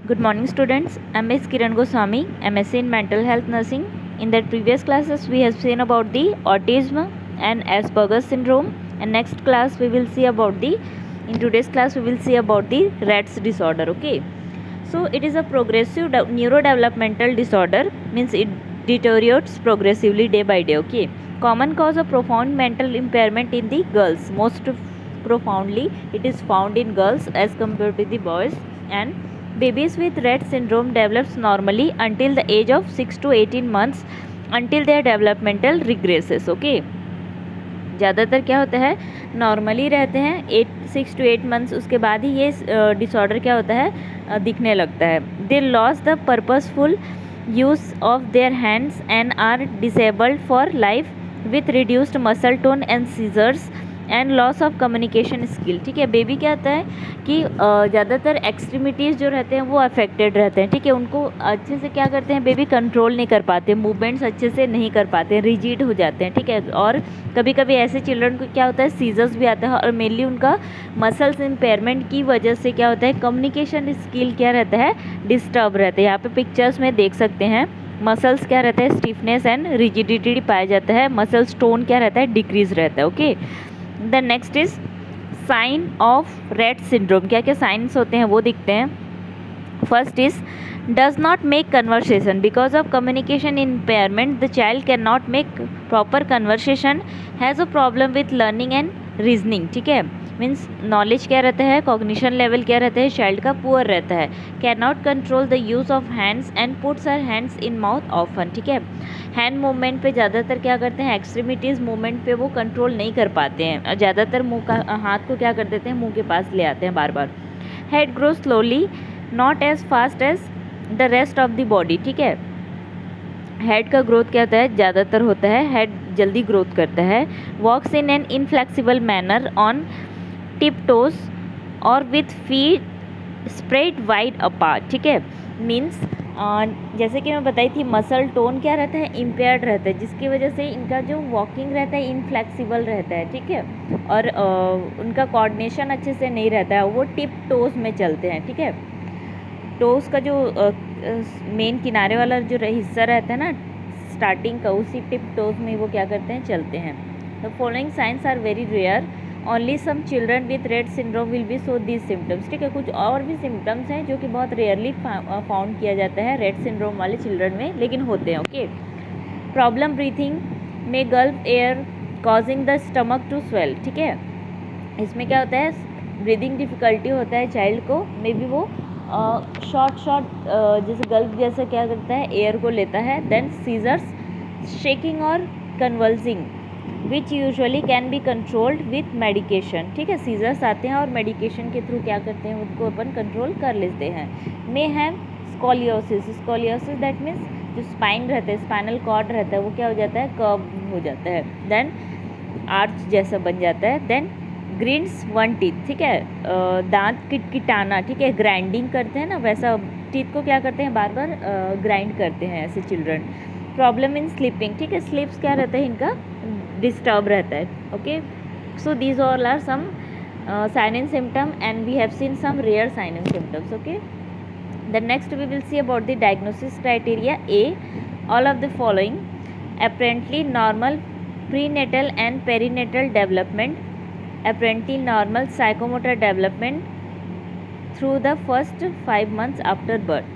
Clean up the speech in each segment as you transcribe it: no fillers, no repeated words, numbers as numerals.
Good morning, students. I'm Ms. Kiran Goswami, MSc in Mental Health Nursing. In the previous classes, we have seen about the autism and Asperger's syndrome. And next class, we will see about in today's class, we will see about the Rett's disorder. Okay. So it is a progressive neurodevelopmental disorder, means it deteriorates progressively day by day. Okay. Common cause of profound mental impairment in the girls. Most profoundly, it is found in girls as compared to the boys. And babies with Rett syndrome develops normally until the age of 6 to 18 months until their developmental regresses. Okay. ज़्यादातर क्या होता है, normally रहते हैं 6 to 8 months, उसके बाद ही ये disorder क्या होता है, दिखने लगता है. They lose the purposeful use of their hands and are disabled for life with reduced muscle tone and seizures and loss of communication skill. ठीक है, बेबी क्या होता है कि ज़्यादातर एक्सट्रीमिटीज़ जो रहते हैं वो अफेक्टेड रहते हैं. ठीक है, उनको अच्छे से क्या करते हैं, बेबी कंट्रोल नहीं कर पाते, मूवमेंट्स अच्छे से नहीं कर पाते हैं, रिजिड हो जाते हैं. ठीक है, और कभी कभी ऐसे चिल्ड्रन को क्या होता है, सीजर्स भी आता है, और मेनली उनका मसल्स इम्पेयरमेंट की वजह से क्या होता है, कम्युनिकेशन स्किल क्या रहता है, डिस्टर्ब रहता है. यहाँ पे पिक्चर्स में देख सकते हैं, मसल्स क्या रहता है, स्टिफनेस एंड रिजिडिटी पाया जाता है, मसल्स टोन क्या रहता है, डिक्रीज रहता है. Okay, the next is sine of Rett syndrome. क्या क्या साइंस होते हैं वो दिखते हैं. First is does not make conversation because of communication impairment. The child cannot make proper conversation, has a problem with learning and reasoning. ठीक है, means knowledge क्या रहता है, कॉग्निशन लेवल क्या रहता है, चाइल्ड का पुअर रहता है. Can not control the use of hands and puts her hands in mouth often. ठीक है, हैंड मूवमेंट पे ज़्यादातर क्या करते हैं, एक्सट्रीमिटीज़ मूवमेंट पे वो कंट्रोल नहीं कर पाते हैं, ज़्यादातर मुँह का हाथ को क्या कर देते हैं, मुँह के पास ले आते हैं बार बार. Head grow slowly not as fast as the rest of the body. ठीक है, हेड का ग्रोथ क्या होता है, ज़्यादातर होता है, हेड जल्दी ग्रोथ करता है. Walks in an inflexible manner on tip toes और with feet spread wide apart. ठीक है, मीन्स जैसे कि मैं बताई थी, मसल टोन क्या रहता है, इम्पेयर्ड रहता है, जिसकी वजह से इनका जो वॉकिंग रहता है इनफ्लेक्सिबल रहता है. ठीक है, और उनका कोऑर्डिनेशन अच्छे से नहीं रहता है, वो टिप टोज में चलते हैं. ठीक है, टोस का जो मेन किनारे वाला जो हिस्सा रहता है ना, स्टार्टिंग का, उसी टिप टोज में वो क्या करते हैं, चलते हैं. The following signs are very rare, only some children with Rett syndrome will be show these symptoms. ठीक है, कुछ और भी सिम्टम्स हैं जो कि बहुत रेयरली फाउंड किया जाता है रेट सिंड्रोम वाले चिल्ड्रन में, लेकिन होते हैं. ओके, प्रॉब्लम ब्रीथिंग में gulp air causing the stomach to swell. ठीक है, इसमें क्या होता है, ब्रीदिंग डिफ़िकल्टी होता है चाइल्ड को, मे बी वो शॉर्ट जैसे गल्प जैसे क्या करता है, एयर को लेता है. देन सीजर्स, शेकिंग और convulsing which usually can be controlled with medication. ठीक है, सीजर्स आते हैं और मेडिकेशन के थ्रू क्या करते हैं, उनको अपन कंट्रोल कर लेते हैं. May have scoliosis. Scoliosis that means जो स्पाइन रहता है, स्पाइनल कॉर्ड रहता है, वो क्या हो जाता है, कर्व हो जाता है. देन आर्च जैसा बन जाता है. Then grinds one teeth. ठीक है, दांत किटकिटाना. ठीक है, ग्राइंडिंग करते हैं ना, वैसा टीथ को क्या करते हैं, बार बार ग्राइंड करते हैं ऐसे चिल्ड्रन. Problem in sleeping. ठीक है, स्लीप्स क्या रहता है, इनका डिस्टर्ब रहता है. Okay, so these all are some sign and symptom and we have seen some rare sign and symptoms. Okay, the next we will see about the diagnosis criteria. A, all of the following apparently normal prenatal and perinatal development, apparently normal psychomotor development through the first 5 months after birth.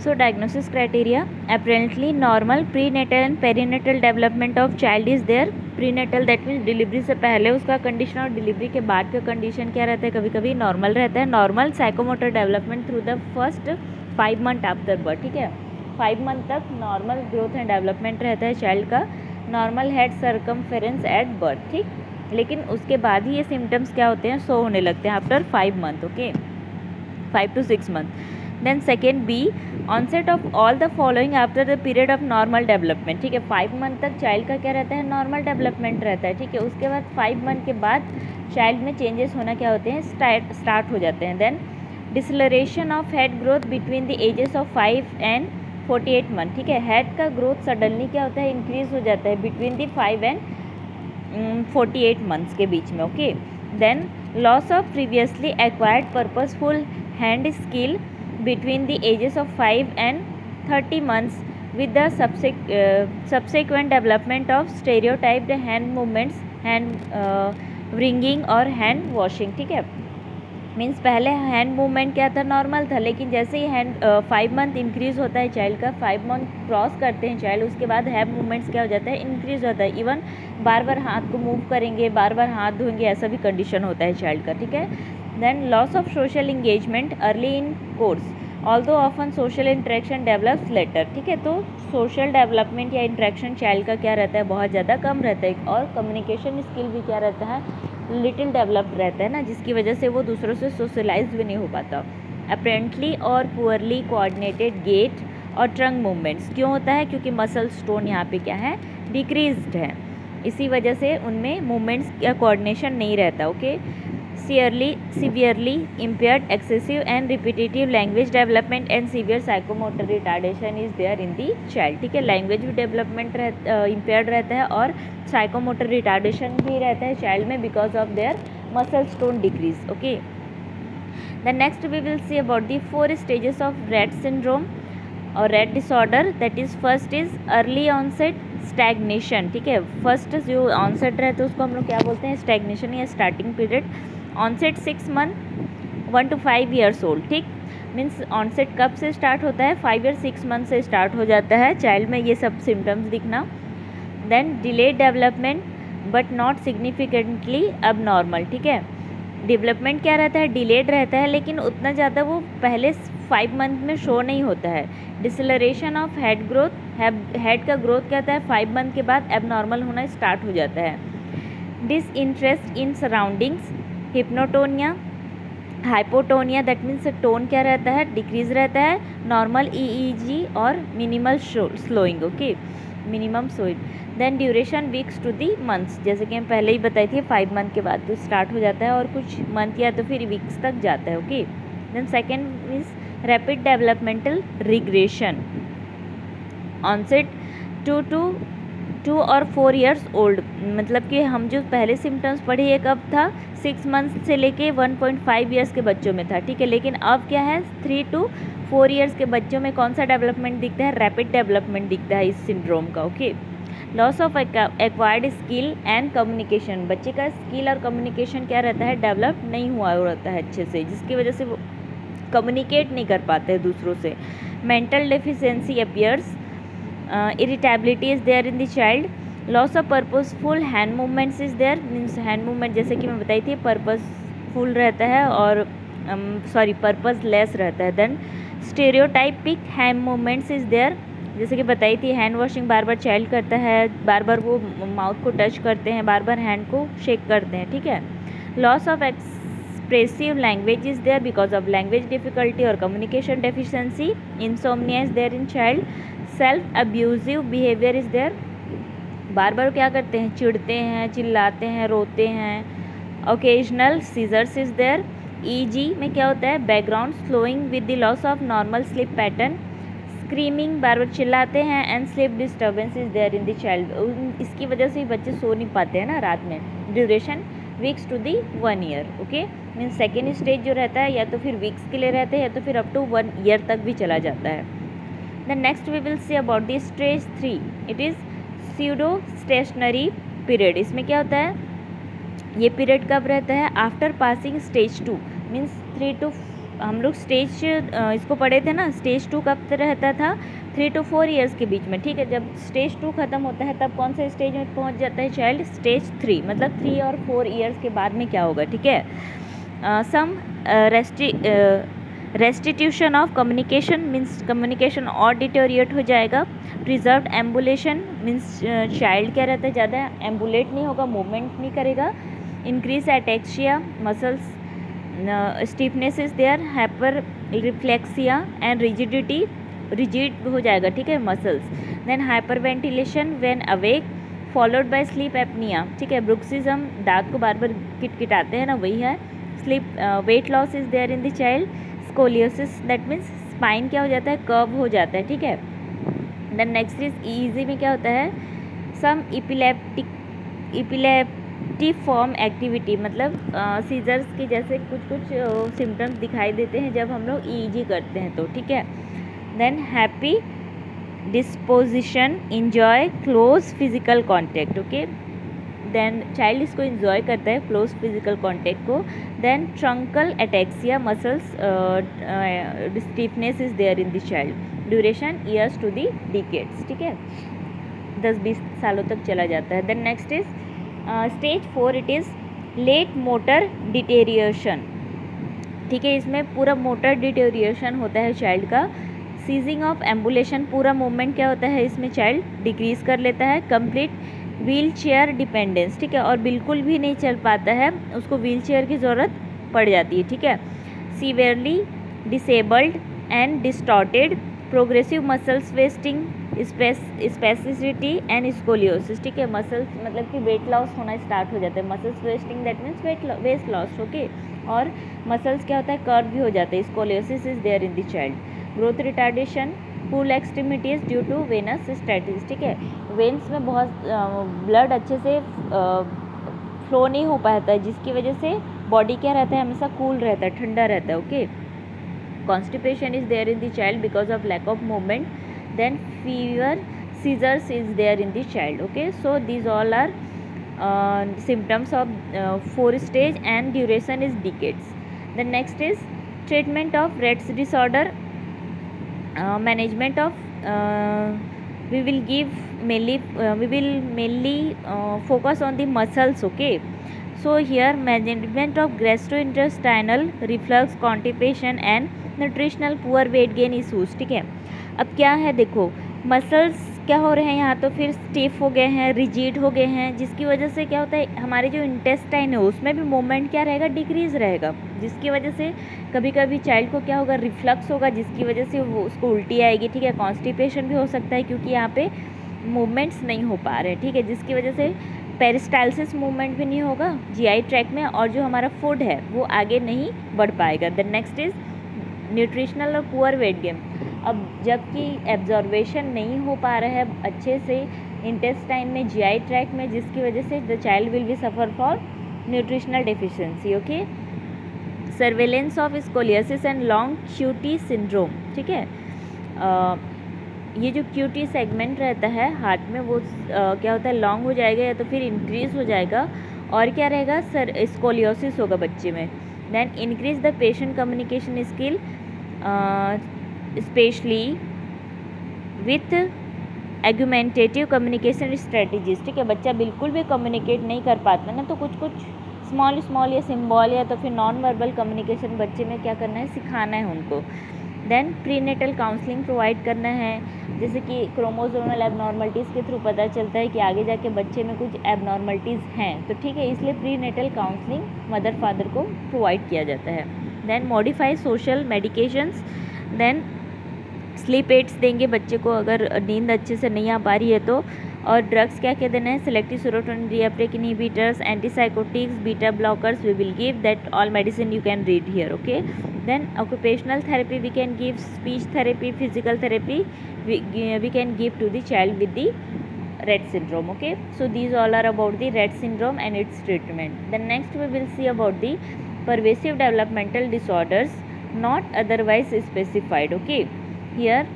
So diagnosis criteria, apparently normal prenatal and perinatal development of child is there. Prenatal that means delivery से पहले उसका condition और delivery के बाद का condition क्या रहता है, कभी कभी नॉर्मल रहता है. Normal psychomotor development through the first 5 month after birth. ठीक है, 5 मंथ तक नॉर्मल ग्रोथ एंड डेवलपमेंट रहता है चाइल्ड का. Normal head circumference at birth. ठीक, लेकिन उसके बाद ही ये सिम्टम्स क्या होते हैं, शो होने लगते हैं after 5 month. Okay, 5 to 6 months. Then second B, onset of all the following after the period of normal development. ठीक है, 5 मंथ तक चाइल्ड का क्या रहता है, नॉर्मल डेवलपमेंट रहता है. ठीक है, उसके बाद 5 मंथ के बाद चाइल्ड में चेंजेस होना क्या होते हैं, स्टार्ट हो जाते हैं. Then deceleration of head growth between the ages of 5 and 48 month. ठीक है, हेड का ग्रोथ सडनली क्या होता है, इंक्रीज हो जाता है बिटवीन द 5 and 48 मंथ्स के बीच में. Okay, Then loss of previously acquired purposeful hand skill between the ages of 5 and 30 months with the subsequent development of stereotyped hand movements, hand wringing और hand washing. ठीक है, means पहले hand movement क्या था, normal था, लेकिन जैसे ही hand 5 month increase होता है चाइल्ड का, 5 मंथ क्रॉस करते हैं चाइल्ड, उसके बाद हैंड मूवमेंट्स क्या हो जाता है, इंक्रीज़ होता है. इवन बार बार हाथ को मूव करेंगे, बार बार हाथ धोएंगे, ऐसा भी कंडीशन होता है चाइल्ड का. ठीक है. Then loss of social engagement early in course although often social interaction develops later. ठीक है, तो सोशल डेवलपमेंट या इंटरेक्शन चाइल्ड का क्या रहता है, बहुत ज़्यादा कम रहता है, और कम्युनिकेशन स्किल भी क्या रहता है, लिटिल डेवलप्ड रहता है ना, जिसकी वजह से वो दूसरों से सोशलाइज भी नहीं हो पाता. अपेरेंटली और पुअरली कोऑर्डिनेटेड गेट और ट्रंक मूवमेंट्स. क्यों होता है, क्योंकि मसल स्टोन यहाँ पे क्या है, डिक्रीज्ड है, इसी वजह से उनमें मूवमेंट्स या कोऑर्डिनेशन नहीं रहता. Okay. severely impaired excessive and repetitive language development and severe psychomotor retardation is there in the child. ठीक है, लैंग्वेज भी डेवलपमेंट इम्पेयर्ड रहता है और साइकोमोटर रिटार्डेशन भी रहता है चाइल्ड में because of their muscle tone decrease. Okay. The next we will see about the 4 stages of Rett syndrome और Rett disorder. That is first is early onset stagnation. ठीक है, फर्स्ट जो onset रहता है उसको हम लोग क्या बोलते हैं, स्टैग्नेशन या starting period. Onset 6 month 1 to 5 years old. ठीक, मीन्स ऑनसेट कब से स्टार्ट होता है, 5 या 6 मंथ से स्टार्ट हो जाता है चाइल्ड में ये सब सिम्टम्स दिखना. Then delayed development but not significantly abnormal. ठीक है, डेवलपमेंट क्या रहता है, डिलेड रहता है, लेकिन उतना ज़्यादा वो पहले 5 मंथ में शो नहीं होता है. Deceleration of head growth, head का ग्रोथ क्या होता है 5 मंथ के बाद एब नॉर्मल होना स्टार्ट हो जाता है. Disinterest in surroundings, hypotonia, hypotonia, that means tone क्या रहता है, डिक्रीज रहता है, नॉर्मल ईईजी और minimal slowing. Okay, minimum slowing. Then duration weeks to the months, जैसे कि हम पहले ही बताई थी 5 मंथ के बाद तो स्टार्ट हो जाता है और कुछ मंथ या तो फिर वीक्स तक जाता है. Okay. Then second means rapid developmental regression. Onset 2 और 4 years ओल्ड, मतलब कि हम जो पहले सिम्टम्स पढ़े ये कब था, 6 मंथ से लेके 1.5 years के बच्चों में था. ठीक है, लेकिन अब क्या है 3 to 4 years के बच्चों में कौन सा डेवलपमेंट दिखता है, रैपिड डेवलपमेंट दिखता है इस सिंड्रोम का. Okay. Loss of acquired skill and communication, बच्चे का स्किल और कम्युनिकेशन क्या रहता है, डेवलप नहीं हुआ रहता है अच्छे से, जिसकी वजह से वो कम्युनिकेट नहीं कर पाते हैं दूसरों से. Mental deficiency appears, irritability is there in the child. Loss of purposeful hand movements is there, means hand movement जैसे कि मैं बताई थी पर्पसफुल रहता है और पर्पसलेस रहता है. Then stereotypic hand movements is there, जैसे कि बताई थी हैंड वॉशिंग बार बार चाइल्ड करता है, बार बार वो माउथ को टच करते हैं, बार बार हैंड को शेक करते हैं. ठीक है. Loss of expressive language is there because of language difficulty और communication deficiency. Insomnia is there in child. Self abusive behaviour is there, बार बार क्या करते हैं, चिढ़ते हैं, चिल्लाते हैं, रोते हैं. Occasional seizures is there. EEG में क्या होता है, background slowing with the loss of normal sleep pattern. Screaming, बार बार चिल्लाते हैं, and sleep disturbance is there in the child, इसकी वजह से बच्चे सो नहीं पाते हैं ना रात में. Duration weeks to the 1 year. Okay, means second stage जो रहता है या तो फिर वीक्स के लिए रहता है या तो फिर अप टू 1 year तक भी चला जाता है. The next we will see about the stage 3. It is pseudo stationary period. इसमें क्या होता है, ये पीरियड कब रहता है, after passing stage 2, means 3 to, हम लोग स्टेज इसको पढ़े थे ना, स्टेज 2 कब रहता था, 3 to 4 years के बीच में. ठीक है, जब स्टेज 2 ख़त्म होता है तब कौन से स्टेज में पहुंच जाता है चाइल्ड, स्टेज 3, मतलब 3 और 4 years के बाद में क्या होगा. ठीक है. Some restitution of communication, means communication और डिटोरिएट हो जाएगा. प्रिजर्व्ड एम्बुलेशन, मीन्स चाइल्ड क्या रहता है, ज़्यादा एम्बुलेट नहीं होगा, मूवमेंट नहीं करेगा. Increase ataxia, muscles stiffness is there. Hyperreflexia and rigidity, rigid हो जाएगा. ठीक है, muscles. Then hyperventilation when awake followed by sleep apnea. ठीक है, ब्रुक्सिज्म, दांत को बार बार किटकिटाते हैं ना, वही है. Sleep weight loss is there in the child. Scoliosis, that means spine क्या हो जाता है, कर्व हो जाता है. ठीक है. देन नेक्स्ट इज ईजी में क्या होता है, सम पिटिफॉर्म एक्टिविटी, मतलब सीजर्स के जैसे कुछ कुछ सिम्टम्स दिखाई देते हैं जब हम लोग ईईजी करते हैं तो, ठीक है। Then happy disposition, enjoy close physical contact, okay. Then child इसको इंजॉय करता है क्लोज फिजिकल कॉन्टेक्ट को। Then truncal ataxia, muscles stiffness is there in the child, duration years to the decades, ठीक है, 10-20 सालों तक चला जाता है। Then next is stage 4, it is late motor deterioration, ठीक है। इसमें पूरा मोटर डिटेरिएशन होता है चाइल्ड का। सीजिंग ऑफ एम्बुलेशन, पूरा मूवमेंट क्या होता है इसमें चाइल्ड डिक्रीज कर लेता है। कंप्लीट व्हील चेयर डिपेंडेंस, ठीक है, और बिल्कुल भी नहीं चल पाता है, उसको व्हील चेयर की ज़रूरत पड़ जाती है, ठीक है। Severely disabled and distorted, progressive muscles wasting, spasticity and scoliosis, ठीक है। मसल्स मतलब कि वेट लॉस होना स्टार्ट हो जाता है, muscles wasting that means waste loss, okay. और मसल्स क्या होता है कर्व भी हो जाता है, scoliosis is there in the child. Growth retardation, pull extremities due to venous stasis, ठीक है, वेन्स में बहुत ब्लड अच्छे से फ्लो नहीं हो पाता है, जिसकी वजह से बॉडी क्या रहता है हमेशा कूल रहता है, ठंडा रहता है, okay. Constipation is there in the child because of lack of movement. Then fever, seizures is there in the child, okay. So these all are symptoms of 4 stage and duration is decades. The next is treatment of Rett's disorder, management of we will mainly focus on the muscles, okay. So here management of gastrointestinal reflux, constipation and nutritional poor weight gain issues, ठीक है। अब क्या है देखो, muscles क्या हो रहे हैं यहाँ तो फिर स्टिफ हो गए हैं, रिजिड हो गए हैं, जिसकी वजह से क्या होता है हमारे जो इंटेस्टाइन है उसमें भी मूवमेंट क्या रहेगा, डिक्रीज रहेगा, जिसकी वजह से कभी कभी चाइल्ड को क्या होगा, रिफ्लक्स होगा, जिसकी वजह से वो उसको उल्टी आएगी, ठीक है। कॉन्स्टिपेशन भी हो सकता है क्योंकि यहाँ पे मूवमेंट्स नहीं हो पा रहे, ठीक है, जिसकी वजह से पेरिस्टाल्सिस मूवमेंट भी नहीं होगा जीआई ट्रैक में, और जो हमारा फूड है वो आगे नहीं बढ़ पाएगा। द नेक्स्ट इज न्यूट्रिशनल और पुअर वेट गेन। अब जबकि एब्जॉर्वेशन नहीं हो पा रहा है अच्छे से इंटेस्टाइन में, जीआई ट्रैक में, जिसकी वजह से the child will be suffer for nutritional deficiency, okay. Surveillance of scoliosis and long QT syndrome, ठीक है। ये जो क्यूटी सेगमेंट रहता है हार्ट में वो क्या होता है लॉन्ग हो जाएगा या तो फिर इंक्रीज हो जाएगा, और क्या रहेगा स्कोलियोसिस होगा बच्चे में। Then increase the patient communication skill specially with augmentative communication strategies, ठीक है। बच्चा बिल्कुल भी कम्युनिकेट नहीं कर पाता ना, तो कुछ कुछ स्मॉल या सिम्बॉल या तो फिर नॉन वर्बल कम्युनिकेशन बच्चे में क्या करना है, सिखाना है उनको। देन प्रीनेटल काउंसलिंग प्रोवाइड करना है, जैसे कि क्रोमोसोमल एबनॉर्मलिटीज़ के थ्रू पता चलता है कि आगे जाके बच्चे में कुछ एबनॉर्मलिटीज़ हैं, तो ठीक है, इसलिए प्रीनेटल काउंसलिंग मदर फादर को प्रोवाइड किया जाता है। Then modify social medications, then sleep aids देंगे बच्चे को अगर नींद अच्छे से नहीं आ पा रही है तो, और ड्रग्स क्या क्या देना है, selective serotonin reuptake inhibitors, antipsychotics, beta blockers, we will give that all medicine you can read here, okay. Then occupational therapy we can give, speech therapy, physical therapy we can give to the child with the Rett syndrome, okay. So these all are about the Rett syndrome and its treatment. Then next we will see about the pervasive developmental disorders not otherwise specified, okay. Here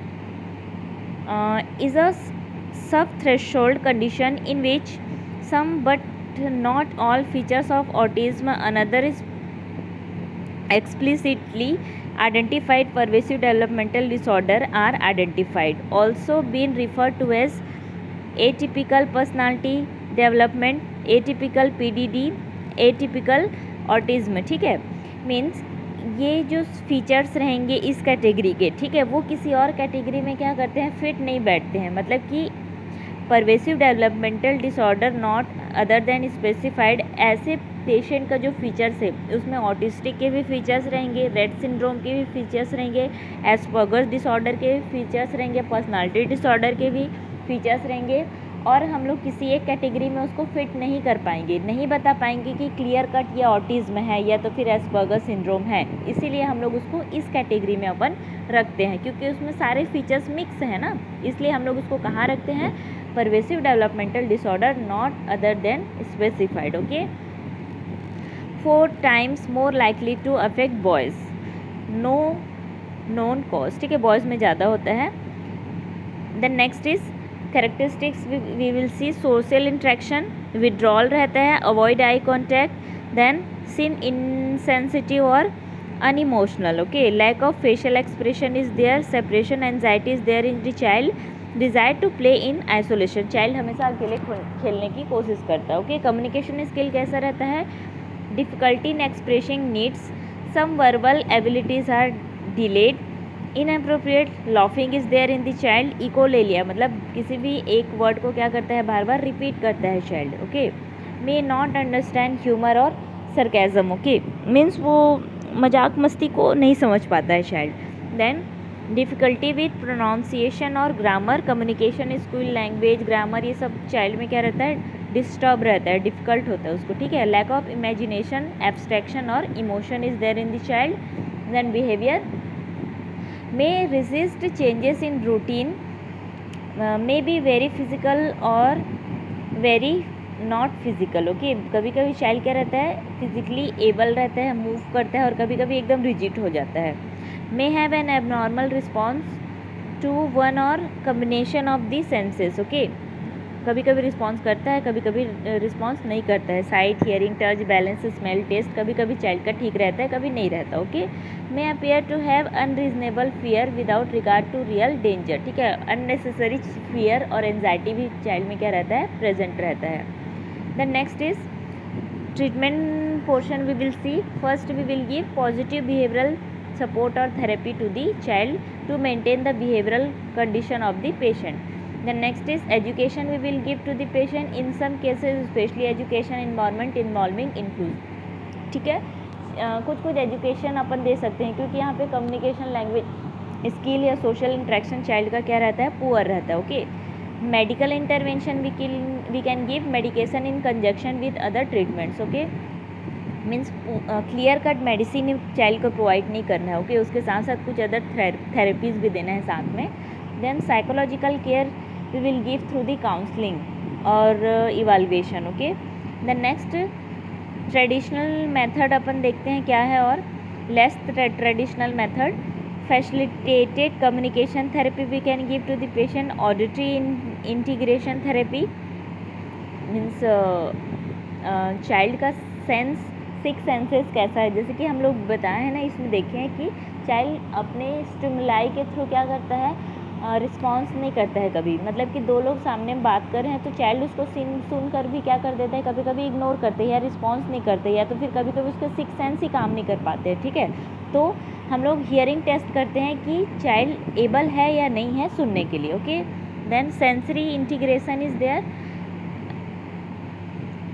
is a sub-threshold condition in which some but not all features of autism, another is explicitly identified pervasive developmental disorder are identified, also been referred to as atypical personality development, atypical PDD, atypical autism, ठीक है। Means ये जो features रहेंगे इस category के, ठीक है, वो किसी और कैटेगरी में क्या करते हैं, फिट नहीं बैठते हैं, मतलब कि pervasive developmental disorder not other than specified, ऐसे पेशेंट का जो फीचर्स है उसमें ऑटिस्टिक के भी फीचर्स रहेंगे, रेट सिंड्रोम के भी फीचर्स रहेंगे, एस्पर्गर्स डिसऑर्डर के भी फीचर्स रहेंगे, पर्सनालिटी डिसऑर्डर के भी फीचर्स रहेंगे, और हम लोग किसी एक कैटेगरी में उसको फिट नहीं कर पाएंगे, नहीं बता पाएंगे कि क्लियर कट ये ऑटिज्म है या तो फिर एस्पर्गर सिंड्रोम है, इसीलिए हम लोग उसको इस कैटेगरी में अपन रखते हैं, क्योंकि उसमें सारे फीचर्स मिक्स हैं ना, इसलिए हम लोग उसको कहाँ रखते हैं, pervasive developmental disorder not other than specified. Okay, 4 times more likely to affect boys, no known cause. ठीक है, बॉयज़ में ज़्यादा होता है. Then next is characteristics, we will see social interaction, withdrawal रहता है, avoid eye contact, then seem insensitive और unemotional. Okay, lack of facial expression is there, separation anxiety is there in the child, desire to play in isolation, child हमेशा अकेले खेलने की कोशिश करता है. ओके, कम्युनिकेशन स्किल कैसा रहता है, difficulty in expressing needs, some verbal abilities are delayed, inappropriate laughing is there in the child, echolalia मतलब किसी भी एक वर्ड को क्या करता है, बार बार रिपीट करता है child. Okay, may not understand humour और सरकेज़म. ओके, मीन्स वो मजाक मस्ती को नहीं समझ पाता है child. Then difficulty with pronunciation और grammar, communication, school language, grammar, ये सब चाइल्ड में क्या रहता है, डिस्टर्ब रहता है, डिफ़िकल्ट होता है उसको. ठीक है, लैक ऑफ इमेजिनेशन, एब्स्ट्रैक्शन और emotion is there in the child. Then behaviour, may resist changes in routine, may be very physical और very not physical. ओके, कभी कभी चाइल्ड क्या रहता है, फिजिकली एबल रहता है, मूव करता है, और कभी कभी एकदम रिजिड हो जाता है. may have an abnormal response to one or combination of the senses. Okay, कभी कभी रिस्पॉन्स करता है, कभी कभी रिस्पॉन्स नहीं करता है. Sight, hearing, touch, balance, smell, taste, कभी कभी चाइल्ड का ठीक रहता है, कभी नहीं रहता. Okay, may appear to have unreasonable fear without regard to real danger. ठीक है, अननेसेसरी फियर और एंजाइटी भी चाइल्ड में क्या रहता है, प्रेजेंट रहता है. The next is treatment portion, we will see. First we will give positive behavioural support और therapy to the child to maintain the behavioural condition of the patient. The next is education we will give to the patient, in some cases especially education environment involving include. ठीक है, कुछ education अपन दे सकते हैं, क्योंकि यहाँ पे communication, language skill या social interaction child का क्या रहता है, पुअर रहता है. Okay, medical intervention we can give medication in conjunction with other treatments. Okay, means clear cut medicine child को प्रोवाइड नहीं करना है. ओके, उसके साथ साथ कुछ अदर थेरेपीज़ भी देना है साथ में. Then psychological care we will give through the counseling और evaluation. Okay, the next traditional method अपन देखते हैं क्या है, और less traditional method, facilitated communication therapy we can give to the patient, auditory integration therapy, means child का sense, six senses कैसा है, जैसे कि हम लोग बताए हैं ना, इसमें देखे हैं कि चाइल्ड अपने स्टिमुलाई के थ्रू क्या करता है, रिस्पॉन्स नहीं करता है कभी. मतलब कि दो लोग सामने बात कर रहे हैं तो चाइल्ड उसको सुन कर भी क्या कर देता है, कभी कभी इग्नोर करते हैं या रिस्पॉन्स नहीं करते, या तो फिर कभी कभी उसके सिक्स सेंस ही काम नहीं कर पाते हैं. ठीक है, तो हम लोग हियरिंग टेस्ट करते हैं कि चाइल्ड एबल है या नहीं है सुनने के लिए. Okay, then sensory integration is there.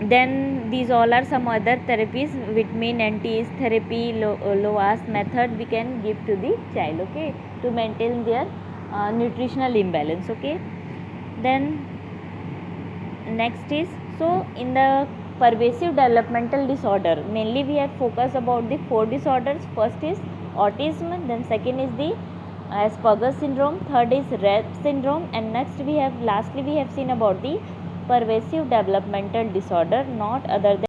Then these all are some other therapies, vitamin anti-age therapy, Loas method we can give to the child. Okay, to maintain their nutritional imbalance. Okay, then next is, so in the pervasive developmental disorder mainly we have focused about the 4 disorders. First is autism, then second is the Asperger's syndrome, third is Rett syndrome, and next we have lastly we have seen about the pervasive developmental disorder not other than